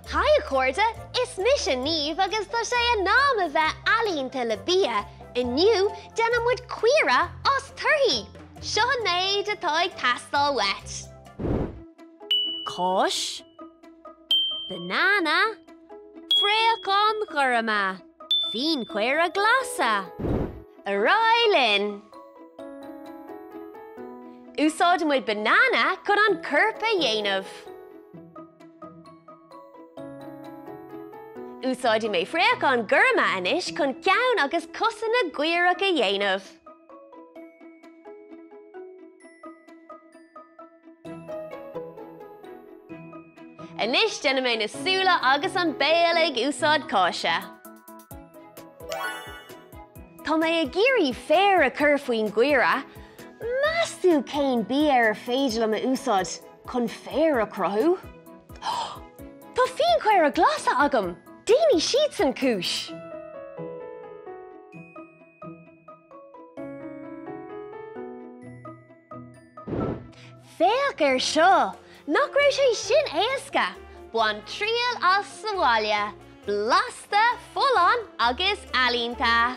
Haia córda, is mis a níomh agus tá sé a nám a bheith alínta le bia. Inniu, denna muid cuireadh os turthaí. Seo an méid atá ag teastáil wet. Cóis, banana, fréachán gurama, fin cuire glasa. Arailin. Úsáid muid banana chun an curpa dhéanamh. Úsáid mé fréachán gurama inis chun ceann agus cosanna guireach a dhéanamh. Inis denna mé na súla agus an béal ag úsáid cóise. Tá mé a géirí fér a cur faoin gcuireadh, measú céin bí ar féidir am a úsáid chun fér a crothú. Tá fin cuire glasa agam, daoine siad san cúis. Féach ar seo, nach raibh sé sin éasca, buan tríal as sa bhaile, blasta, full-on agus alínta.